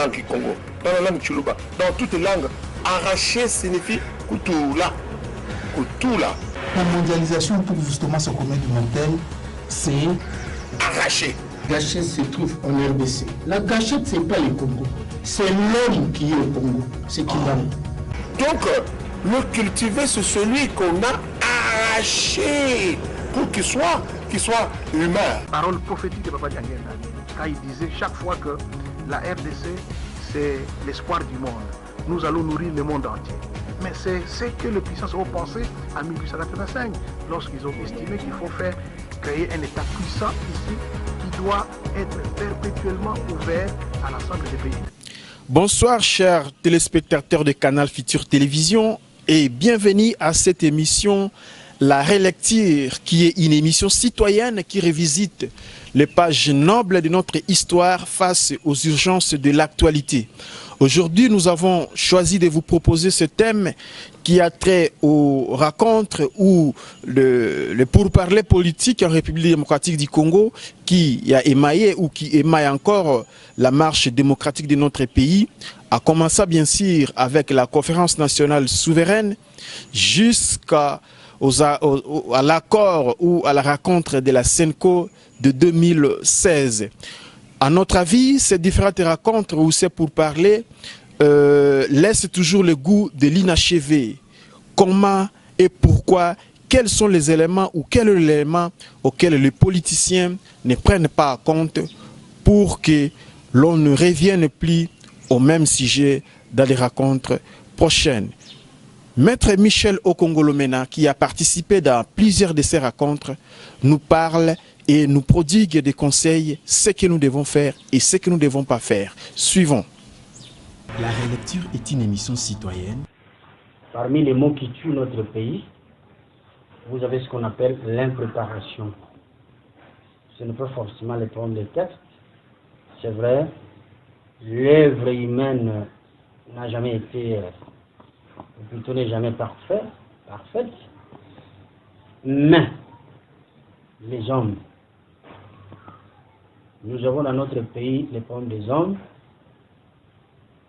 langue Congo, dans la langue Chuluba, dans toutes les langues. Arracher signifie Kutula. Kutula. La mondialisation pour justement ce commun du mortel, c'est arracher. Gâchette se trouve en RDC. La gâchette, ce n'est pas le Congo. C'est l'homme qui est au Congo. C'est qui va. Donc, le cultiver, c'est celui qu'on a arraché pour qu'il soit humain. Parole prophétique de Papa Diangenda, quand il disait chaque fois que la RDC, c'est l'espoir du monde. Nous allons nourrir le monde entier. Mais c'est ce que les puissances ont pensé en 1885, lorsqu'ils ont estimé qu'il faut créer un État puissant ici, qui doit être perpétuellement ouvert à l'ensemble des pays. Bonsoir chers téléspectateurs de Canal Futur Télévision et bienvenue à cette émission La Relecture, qui est une émission citoyenne qui revisite les pages nobles de notre histoire face aux urgences de l'actualité. Aujourd'hui, nous avons choisi de vous proposer ce thème qui a trait aux rencontres ou le pourparler politique en République démocratique du Congo qui a émaillé ou qui émaille encore la marche démocratique de notre pays, à commencer bien sûr avec la conférence nationale souveraine jusqu'à l'accord ou à la rencontre de la CENCO de 2016. À notre avis, ces différentes rencontres ou ces pourparlers laissent toujours le goût de l'inachevé. Comment et pourquoi, quels sont les éléments ou quel est l'élément auquel les politiciens ne prennent pas en compte pour que l'on ne revienne plus au même sujet dans les rencontres prochaines. Maître Michel Okongolomena, qui a participé dans plusieurs de ces rencontres, nous parle et nous prodigue des conseils, ce que nous devons faire et ce que nous ne devons pas faire. Suivons. La Relecture est une émission citoyenne. Parmi les mots qui tuent notre pays, vous avez ce qu'on appelle l'impréparation. Ce n'est pas forcément les problèmes des textes. C'est vrai, l'œuvre humaine n'a jamais été, ou plutôt n'est jamais parfaite, mais les hommes, nous avons dans notre pays les problèmes des hommes,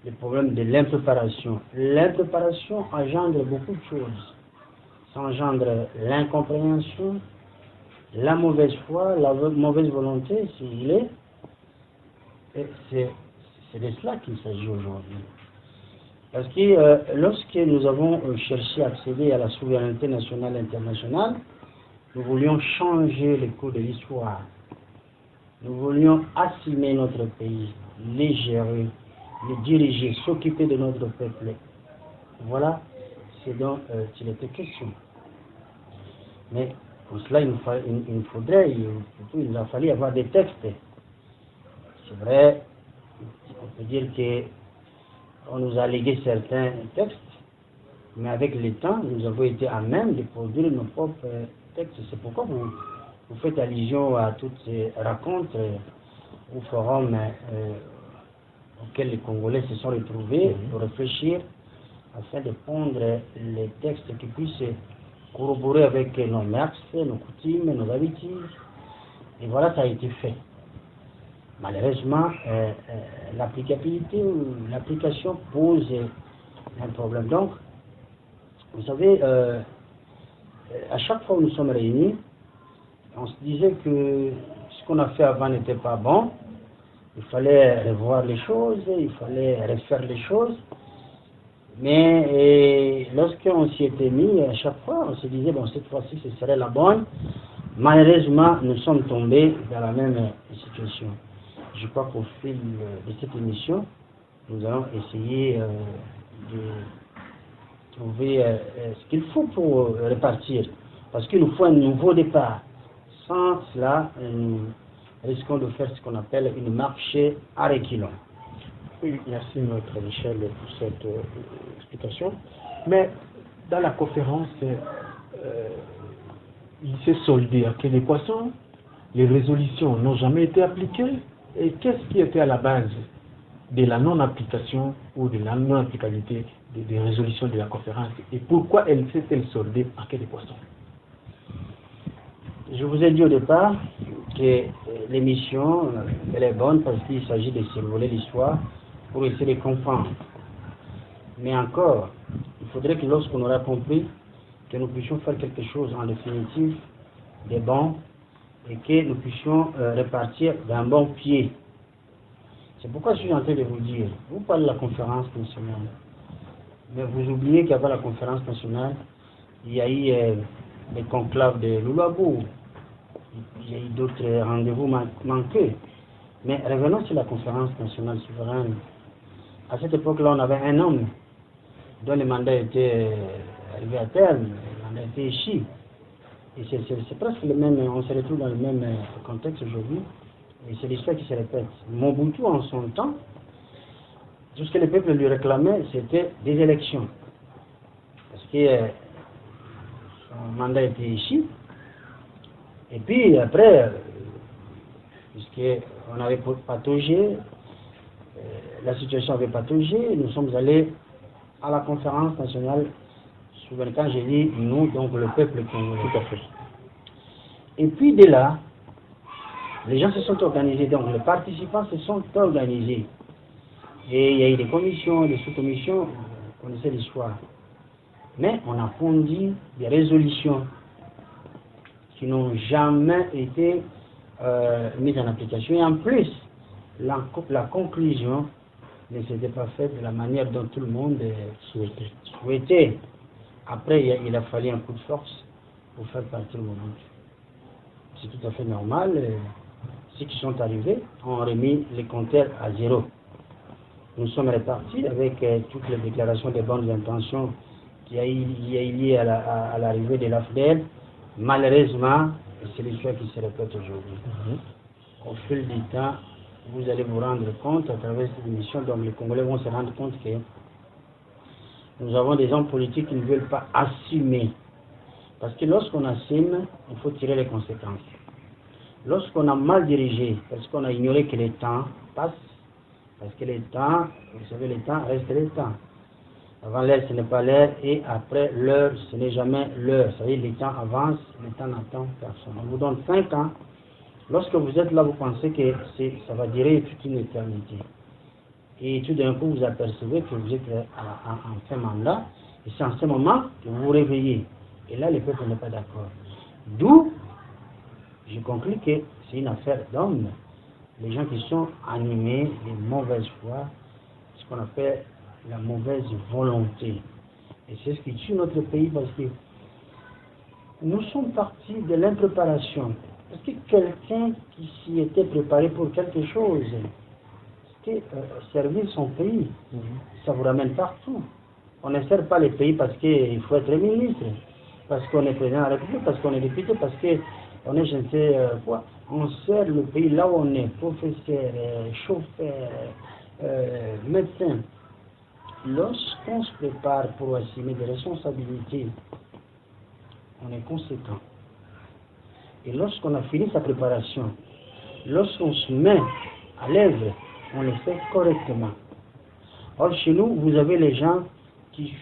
les problèmes de l'impréparation. L'impréparation engendre beaucoup de choses. Ça engendre l'incompréhension, la mauvaise foi, la mauvaise volonté, si vous voulez. Et c'est de cela qu'il s'agit aujourd'hui. Parce que lorsque nous avons cherché à accéder à la souveraineté nationale et internationale, nous voulions changer le cours de l'histoire. Nous voulions assumer notre pays, les gérer, les diriger, s'occuper de notre peuple. Voilà ce dont il était question. Mais pour cela, il a fallu avoir des textes. C'est vrai, on peut dire qu'on nous a légué certains textes, mais avec le temps, nous avons été à même de produire nos propres textes. C'est pourquoi vous faites allusion à toutes ces rencontres ou forums auxquels les Congolais se sont retrouvés pour réfléchir afin de prendre les textes qui puissent corroborer avec nos mœurs, nos coutumes, nos habitudes. Et voilà, ça a été fait. Malheureusement, l'applicabilité ou l'application pose un problème. Donc, vous savez, à chaque fois où nous sommes réunis, on se disait que ce qu'on a fait avant n'était pas bon. Il fallait revoir les choses, il fallait refaire les choses. Mais lorsqu'on s'y était mis, à chaque fois, on se disait, bon, cette fois-ci, ce serait la bonne. Malheureusement, nous sommes tombés dans la même situation. Je crois qu'au fil de cette émission, nous allons essayer de trouver ce qu'il faut pour repartir. Parce qu'il nous faut un nouveau départ. Sans cela, nous risquons de faire ce qu'on appelle une marche à reculons. Oui, merci Maître Michel pour cette explication. Mais dans la conférence, il s'est soldé à quel équation? Les résolutions n'ont jamais été appliquées. Et qu'est-ce qui était à la base de la non-application ou de la non-applicabilité des résolutions de la conférence? Et pourquoi elle s'est-elle soldée à quel équation? Je vous ai dit au départ que l'émission, elle est bonne parce qu'il s'agit de survoler l'histoire pour essayer de comprendre. Mais encore, il faudrait que lorsqu'on aura compris, que nous puissions faire quelque chose en définitive de bon et que nous puissions repartir d'un bon pied. C'est pourquoi je suis en train de vous dire, vous parlez de la conférence nationale, mais vous oubliez qu'avant la conférence nationale, il y a eu les conclaves de Loulabou, il y a eu d'autres rendez-vous manqués. Mais revenons sur la conférence nationale souveraine. À cette époque-là, on avait un homme dont le mandat était arrivé à terme, le mandat était échu. Et c'est presque le même, on se retrouve dans le même contexte aujourd'hui. Et c'est l'histoire qui se répète. Mobutu, en son temps, tout ce que le peuple lui réclamait, c'était des élections. Parce que son mandat était échu. Et puis après, puisqu'on avait pataugé, la situation avait pataugé, nous sommes allés à la conférence nationale souveraine. Quand j'ai dit nous, donc le peuple congolais. Tout à fait. Et puis de là, les gens se sont organisés, donc les participants se sont organisés. Et il y a eu des commissions, des sous-commissions, vous connaissez l'histoire. Mais on a pondu des résolutions qui n'ont jamais été mises en application. Et en plus, la conclusion ne s'était pas faite de la manière dont tout le monde souhaitait. Après, il a fallu un coup de force pour faire partir le moment. C'est tout à fait normal. Ceux qui sont arrivés ont remis les compteurs à zéro. Nous sommes repartis avec toutes les déclarations de bonnes intentions qui a eu lieu à l'arrivée de l'AFDEL. Malheureusement, c'est l'histoire qui se répète aujourd'hui. Au fil du temps, vous allez vous rendre compte à travers cette émission, donc les Congolais vont se rendre compte que nous avons des hommes politiques qui ne veulent pas assumer. Parce que lorsqu'on assume, il faut tirer les conséquences. Lorsqu'on a mal dirigé, parce qu'on a ignoré que le temps passe, parce que le temps, vous savez, le temps reste le temps. Avant l'heure, ce n'est pas l'heure, et après l'heure, ce n'est jamais l'heure. Ça veut dire, le temps avance, le temps n'attend personne. On vous donne 5 ans. Lorsque vous êtes là, vous pensez que ça va durer toute une éternité. Et tout d'un coup, vous apercevez que vous êtes en fin mandat, et c'est en ce moment que vous vous réveillez. Et là, le peuple n'est pas d'accord. D'où, je conclus que c'est une affaire d'hommes. Les gens qui sont animés de mauvaise foi, ce qu'on appelle la mauvaise volonté. Et c'est ce qui tue notre pays parce que nous sommes partis de l'impréparation. Parce que quelqu'un qui s'y était préparé pour quelque chose, c'était servir son pays. Ça vous ramène partout. On ne sert pas les pays parce qu'il faut être ministre, parce qu'on est président de la République, parce qu'on est député, parce qu'on est je ne sais quoi. On sert le pays là où on est, professeur, chauffeur, médecin. Lorsqu'on se prépare pour assumer des responsabilités, on est conséquent. Et lorsqu'on a fini sa préparation, lorsqu'on se met à l'œuvre, on le fait correctement. Or, chez nous, vous avez les gens qui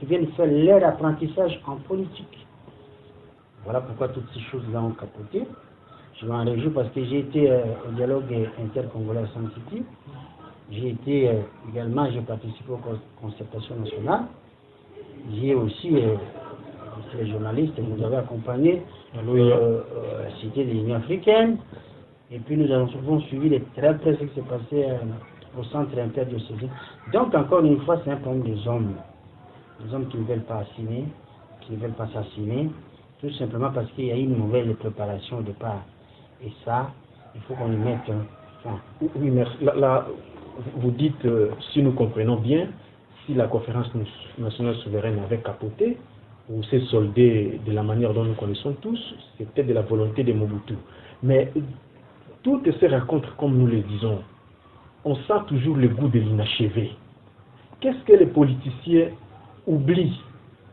viennent faire leur apprentissage en politique. Voilà pourquoi toutes ces choses-là ont capoté. Je m'en réjouis parce que j'ai été au dialogue intercongolais à San City. J'ai été également, j'ai participé aux concertations nationales. J'ai aussi, les journalistes nous avaient accompagnés à la cité de l'Union africaine. Et puis nous avons suivi de très près ce qui s'est passé au centre interdiocésain. Donc encore une fois, c'est un problème des hommes. Les hommes qui ne veulent pas assigner, qui ne veulent pas s'assigner, tout simplement parce qu'il y a une mauvaise préparation au départ. Et ça, il faut qu'on y mette fin. Oui, merci. Là, vous dites, si nous comprenons bien, si la conférence nationale souveraine avait capoté, ou s'est soldée de la manière dont nous connaissons tous, c'était de la volonté de Mobutu. Mais toutes ces rencontres, comme nous le disons, on sent toujours le goût de l'inachevé. Qu'est-ce que les politiciens oublient?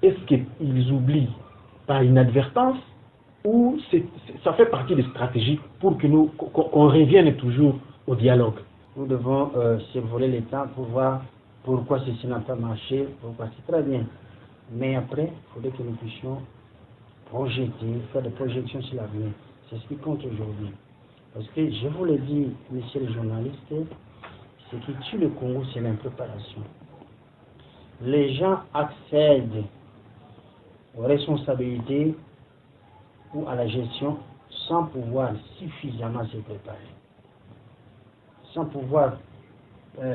Est-ce qu'ils oublient par inadvertance ou ça fait partie des stratégies pour que qu'on revienne toujours au dialogue? Nous devons se voler le temps pour voir pourquoi ceci n'a pas marché, pourquoi c'est très bien. Mais après, il faudrait que nous puissions projeter, faire des projections sur l'avenir. C'est ce qui compte aujourd'hui. Parce que, je vous le dis, messieurs les journalistes, Ce qui tue le Congo, c'est l'impréparation. Les gens accèdent aux responsabilités ou à la gestion sans pouvoir suffisamment se préparer, sans pouvoir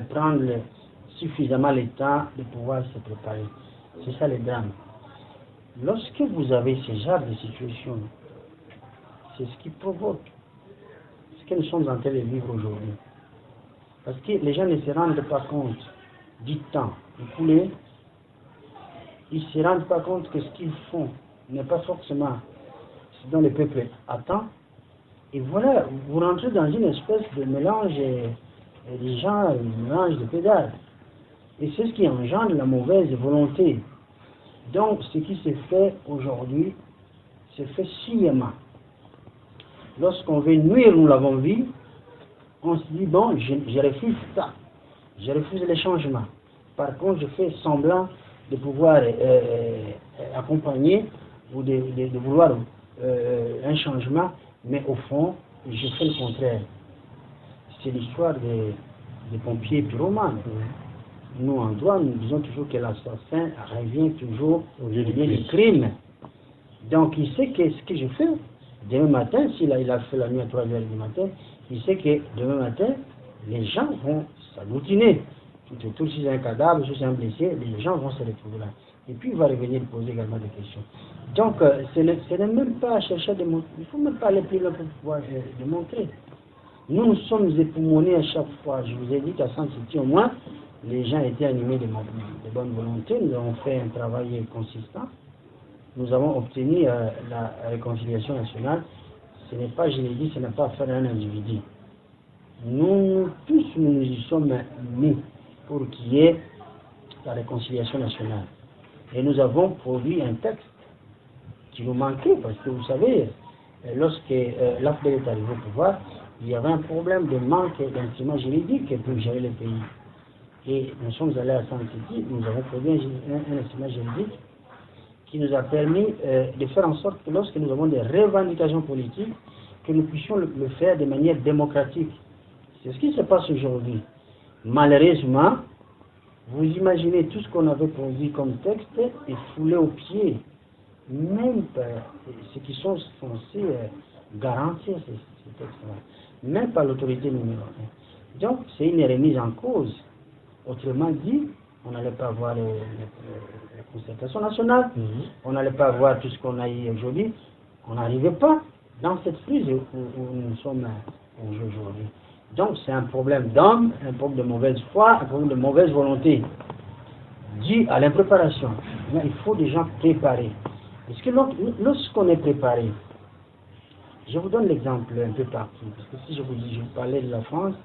prendre suffisamment le temps de pouvoir se préparer. C'est ça le drame. Lorsque vous avez ce genre de situation, c'est ce qui provoque ce que nous sommes en train de vivre aujourd'hui. Parce que les gens ne se rendent pas compte du temps écoulé, ils ne se rendent pas compte que ce qu'ils font n'est pas forcément ce dont le peuple attend. Et voilà, vous rentrez dans une espèce de mélange des gens, un mélange de pédales. Et c'est ce qui engendre la mauvaise volonté. Donc, ce qui se fait aujourd'hui, se fait sciemment. Lorsqu'on veut nuire, nous l'avons vu, on se dit, bon, je refuse ça. Je refuse les changements. Par contre, je fais semblant de pouvoir accompagner ou de vouloir un changement, mais au fond, je fais le contraire. C'est l'histoire des pompiers pyromanes. Nous, en droit, nous disons toujours que l'assassin revient toujours au lieu du crime. Donc, il sait que ce que je fais, demain matin, s'il a fait la nuit à 3 heures du matin, il sait que demain matin, les gens vont s'agglutiner. Tout autour, si c'est un cadavre, si c'est un blessé, les gens vont se retrouver là. Et puis, il va revenir poser également des questions. Donc, ce n'est même pas à chercher de montrer. Il ne faut même pas aller plus loin pour pouvoir démontrer. Nous sommes époumonés à chaque fois. Je vous ai dit qu'à Saint-City, au moins, les gens étaient animés de bonne volonté. Nous avons fait un travail consistant. Nous avons obtenu la réconciliation nationale. Ce n'est pas, je l'ai dit, ce n'est pas affaire d'un individu. Nous tous, nous y sommes mis pour qu'il y ait la réconciliation nationale. Et nous avons produit un texte qui nous manquait, parce que vous savez, lorsque l'AFDEL est arrivé au pouvoir, il y avait un problème de manque d'instruments juridiques pour gérer le pays. Et nous sommes allés à Saint-City, nous avons produit un instrument juridique qui nous a permis de faire en sorte que lorsque nous avons des revendications politiques, que nous puissions le faire de manière démocratique. C'est ce qui se passe aujourd'hui. Malheureusement, vous imaginez tout ce qu'on avait produit comme texte est foulé aux pieds. Même ceux qui sont censés garantir ces textes-là. Même par l'autorité numéro 1. Donc, c'est une remise en cause. Autrement dit, on n'allait pas avoir la concertation nationale, on n'allait pas avoir tout ce qu'on a eu aujourd'hui. On n'arrivait pas dans cette crise où nous sommes aujourd'hui. Donc, c'est un problème d'homme, un problème de mauvaise foi, un problème de mauvaise volonté, dû à l'impréparation. Il faut des gens préparés. Parce que lorsqu'on est préparé, je vous donne l'exemple un peu partout. Parce que si je vous parlais de la France,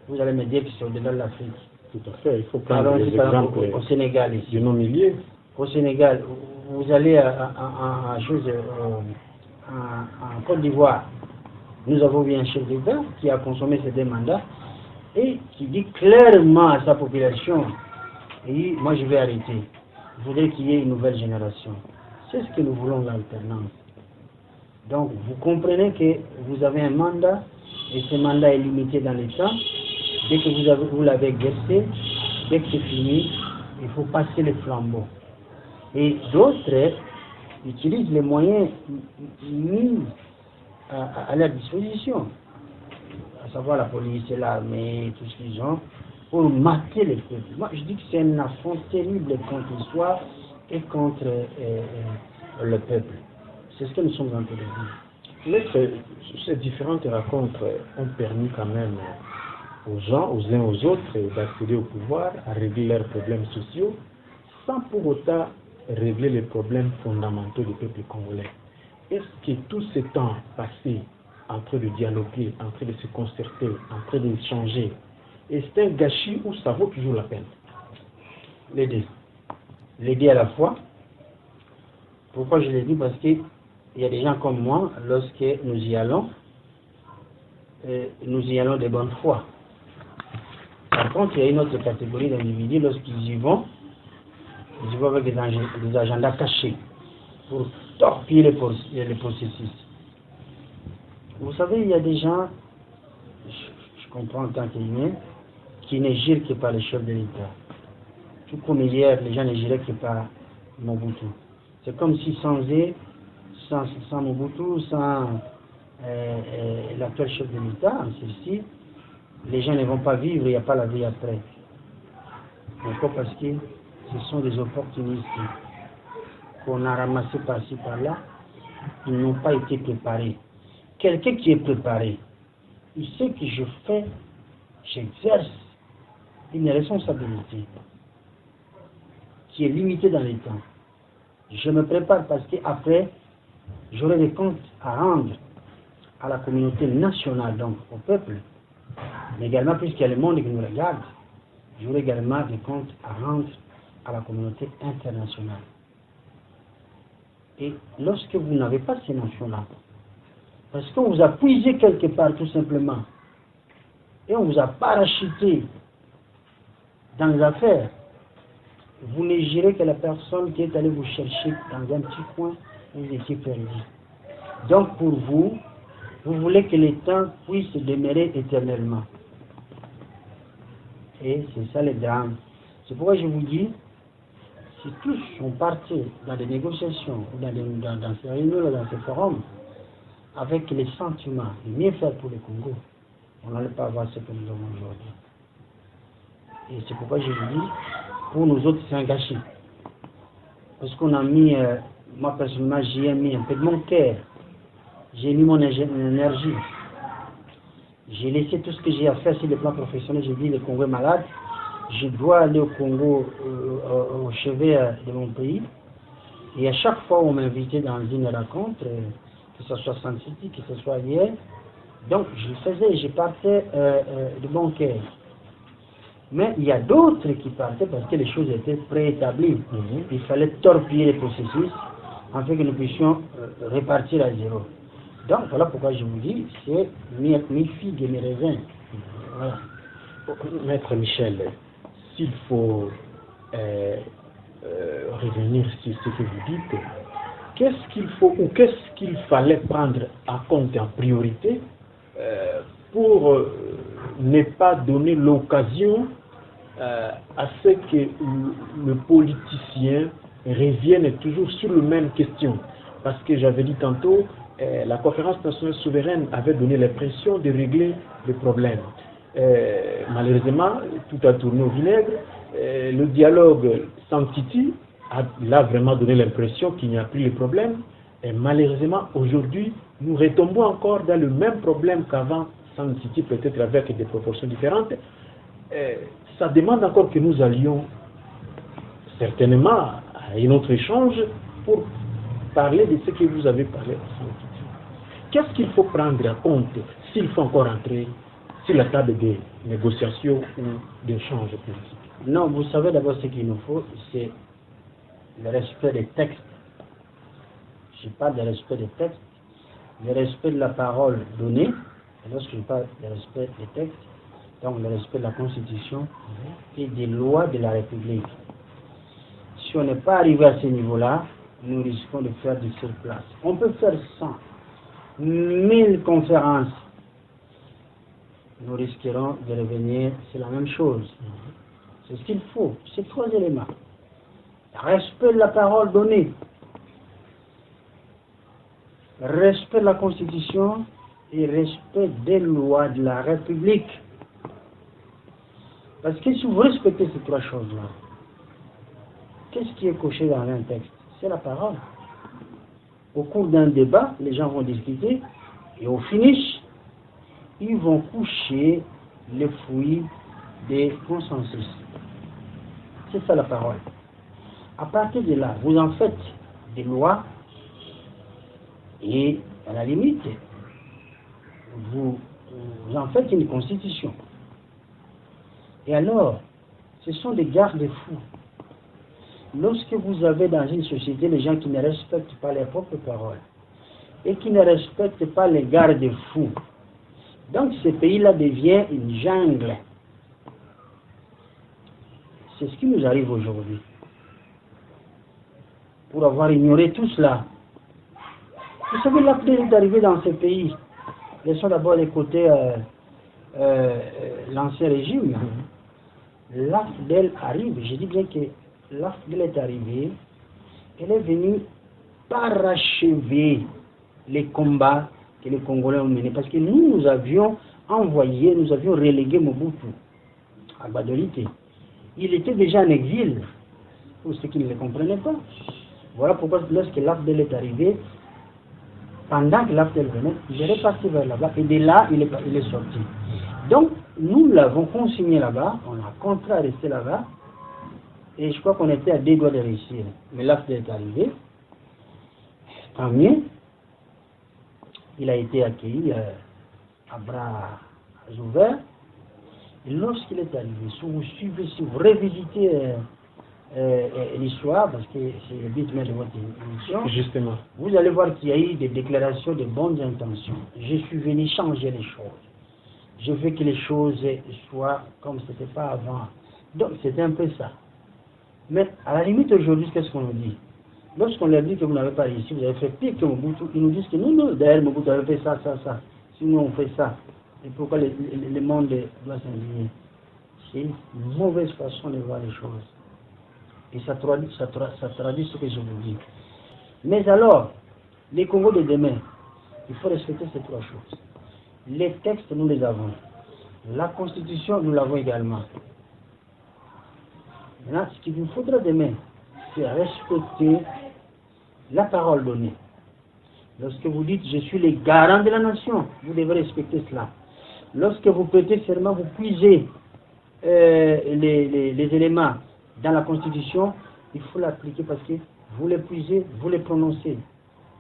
vous allez me dire que c'est au-delà de l'Afrique. Tout à fait, il faut prendre des exemples au Sénégal ici. De nos milliers. Au Sénégal, vous allez en Côte d'Ivoire. Nous avons vu un chef d'État qui a consommé ses 2 mandats et qui dit clairement à sa population, et moi je vais arrêter. Je voudrais qu'il y ait une nouvelle génération. C'est ce que nous voulons, l'alternance. Donc vous comprenez que vous avez un mandat et ce mandat est limité dans le temps. Dès que vous l'avez exercé, dès que c'est fini, il faut passer le flambeau. Et d'autres utilisent les moyens mis à leur disposition, à savoir la police, l'armée, tout ce qu'ils ont, pour mater les peuples. Moi, je dis que c'est un affront terrible contre l'histoire et contre le peuple. C'est ce que nous sommes en train de dire. Mais ces différentes rencontres ont permis quand même aux gens, aux uns aux autres, d'accéder au pouvoir, à régler leurs problèmes sociaux, sans pour autant régler les problèmes fondamentaux du peuple congolais. Est-ce que tout ce temps passé en train de dialoguer, en train de se concerter, en train d'échanger, est un gâchis ou ça vaut toujours la peine? Les deux. Les deux à la fois. Pourquoi je l'ai dit? Parce qu'il y a des gens comme moi, lorsque nous y allons de bonne foi. Par contre, il y a une autre catégorie d'individus, lorsqu'ils y vont avec des agendas cachés pour torpiller les processus. Vous savez, il y a des gens, je comprends en tant qu'humain, qui ne gire que par le chef de l'État. Tout comme hier, les gens ne giraient que par Mobutu. C'est comme si sans Mobutu, sans l'actuel chef de l'État, ceci, les gens ne vont pas vivre, il n'y a pas la vie après. Pourquoi? Parce que ce sont des opportunistes qu'on a ramassés par-ci, par-là. Ils n'ont pas été préparés. Quelqu'un qui est préparé, il sait que j'exerce une responsabilité qui est limitée dans les temps. Je me prépare parce qu'après, j'aurai des comptes à rendre à la communauté nationale, donc au peuple, mais également puisqu'il y a le monde qui nous regarde, j'aurai également des comptes à rendre à la communauté internationale. Et lorsque vous n'avez pas ces notions-là, parce qu'on vous a puisé quelque part tout simplement, et on vous a parachuté dans les affaires, vous ne gérez que la personne qui est allée vous chercher dans un petit coin où vous étiez perdu. Donc pour vous, vous voulez que les temps puissent demeurer éternellement. Et c'est ça le drame. C'est pourquoi je vous dis, si tous on partait dans des négociations, dans ces réunions, dans ces forums, avec les sentiments de mieux faire pour le Congo, on n'allait pas avoir ce que nous avons aujourd'hui. Et c'est pourquoi je vous dis, pour nous autres, c'est un gâchis. Parce qu'on a mis, moi personnellement, j'y ai mis un peu de mon cœur. J'ai mis mon énergie. J'ai laissé tout ce que j'ai à faire sur le plan professionnel. J'ai dit, le Congo est malade. Je dois aller au Congo, au chevet de mon pays. Et à chaque fois, on m'invitait dans une rencontre, que ce soit San City, que ce soit hier. Donc, je faisais, je partais de bon cœur. Mais il y a d'autres qui partaient parce que les choses étaient préétablies. Il fallait torpiller les processus afin que nous puissions repartir à zéro. Donc, voilà pourquoi je vous dis, c'est mes figues et mes raisins. Voilà. Maître Michel, s'il faut revenir sur ce que vous dites, qu'est-ce qu'il faut ou qu'est-ce qu'il fallait prendre en compte en priorité pour ne pas donner l'occasion à ce que le politicien revienne toujours sur la même question? Parce que j'avais dit tantôt, la conférence nationale souveraine avait donné l'impression de régler les problèmes. Malheureusement, tout a tourné au vinaigre. Le dialogue sans Titi a vraiment donné l'impression qu'il n'y a plus de problème. Et malheureusement, aujourd'hui, nous retombons encore dans le même problème qu'avant sans Titi, peut-être avec des proportions différentes. Ça demande encore que nous allions certainement à un autre échange pour parler de ce que vous avez parlé. Qu'est-ce qu'il faut prendre en compte s'il faut encore entrer sur la table des négociations ou d'échanges politiques? Non, vous savez d'abord ce qu'il nous faut, c'est le respect des textes. Je parle de respect des textes, le respect de la parole donnée, et lorsque je parle de respect des textes, donc le respect de la Constitution et des lois de la République. Si on n'est pas arrivé à ce niveau-là, nous risquons de faire du surplace. On peut faire 100, 1000 conférences. Nous risquerons de revenir, c'est la même chose. C'est ce qu'il faut, c'est 3 éléments. Respect de la parole donnée, respect de la Constitution et respect des lois de la République. Parce que si vous respectez ces 3 choses-là, qu'est-ce qui est coché dans un texte? C'est la parole. Au cours d'un débat, les gens vont discuter et au finish, ils vont coucher les fruits des consensus. C'est ça la parole. À partir de là, vous en faites des lois et à la limite, vous en faites une constitution. Et alors, ce sont des garde-fous. Lorsque vous avez dans une société les gens qui ne respectent pas leurs propres paroles et qui ne respectent pas les garde-fous, donc ce pays-là devient une jungle. C'est ce qui nous arrive aujourd'hui. Pour avoir ignoré tout cela, vous savez, la clé d'arriver dans ce pays, laissons d'abord d'écouter l'ancien régime, l'AFDEL arrive, je dis bien que l'AFDEL est arrivée, elle est venue parachever les combats que les Congolais ont menés. Parce que nous avions envoyé, nous avions relégué Mobutu à Badolité. Il était déjà en exil, pour ceux qui ne le comprenaient pas. Voilà pourquoi lorsque l'AFDEL est arrivé, pendant que l'AFDEL venait, il est reparti vers là-bas et de là, il est sorti. Donc, nous l'avons consigné là-bas, on a contrat à rester là-bas, et je crois qu'on était à 2 doigts de réussir. Mais l'AFDEL est arrivé, tant mieux, il a été accueilli à bras ouverts, et lorsqu'il est arrivé, si vous suivez, si vous revisitez l'histoire, parce que c'est le but même de votre émission, justement, vous allez voir qu'il y a eu des déclarations de bonnes intentions. Je suis venu changer les choses. Je veux que les choses soient comme ce n'était pas avant. Donc c'était un peu ça. Mais à la limite aujourd'hui, qu'est-ce qu'on nous dit? Lorsqu'on leur dit que vous n'avez pas réussi, vous avez fait pire que Mobutu, ils nous disent que non, d'ailleurs Mobutu avait fait ça, ça, ça. Si nous on fait ça, et pourquoi le monde doit s'indigner? C'est une mauvaise façon de voir les choses. Et ça traduit ce que je vous dis. Mais alors, les Congos de demain, il faut respecter ces 3 choses. Les textes, nous les avons. La Constitution, nous l'avons également. Maintenant, ce qu'il vous faudra demain, c'est respecter la parole donnée. Lorsque vous dites « je suis le garant de la nation », vous devez respecter cela. Lorsque vous prêtez serment, vous puisez les éléments dans la Constitution, il faut l'appliquer parce que vous les puisez, vous les prononcez,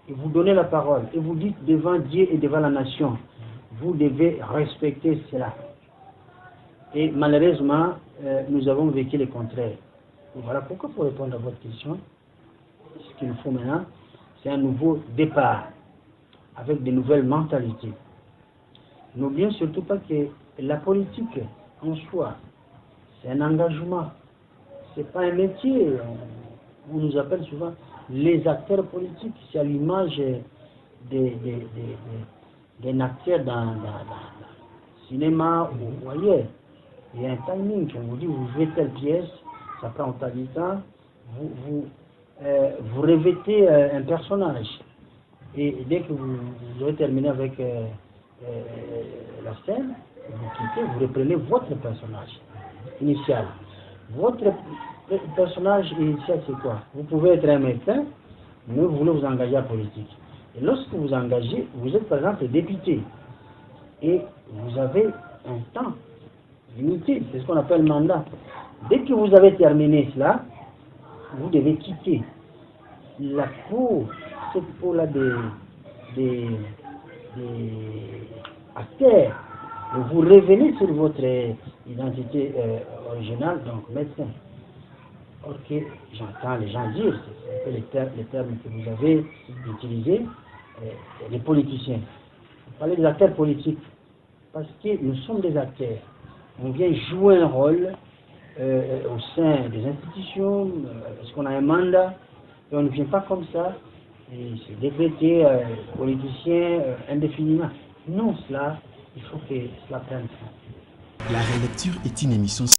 et vous donnez la parole, et vous dites devant Dieu et devant la nation, vous devez respecter cela. Et malheureusement, nous avons vécu le contraire. Et voilà pourquoi, pour répondre à votre question, ce qu'il nous faut maintenant, c'est un nouveau départ, avec de nouvelles mentalités. N'oublions surtout pas que la politique en soi, c'est un engagement. C'est pas un métier. On nous appelle souvent les acteurs politiques. C'est à l'image d'un acteur dans le cinéma ou ailleurs. Il y a un timing. On vous dit, vous jouez telle pièce, ça prend autant de temps. Vous revêtez un personnage. Et dès que vous aurez terminé avec la scène, vous quittez, vous reprenez votre personnage initial. Votre personnage initial, c'est quoi? Vous pouvez être un médecin, mais vous voulez vous engager en politique. Et lorsque vous engagez, vous êtes par exemple député. Et vous avez un temps limité, c'est ce qu'on appelle mandat. Dès que vous avez terminé cela, vous devez quitter la peau, cette peau-là des acteurs. Et vous revenez sur votre identité originale, donc médecin. Or que j'entends les gens dire, c'est un peu les termes que vous avez utilisés, les politiciens. Vous parlez des acteurs politiques, parce que nous sommes des acteurs. On vient jouer un rôle au sein des institutions, parce qu'on a un mandat, et on ne vient pas comme ça, et c'est décrété politicien indéfiniment. Non, cela, il faut que cela prenne fin. La relecture est une émission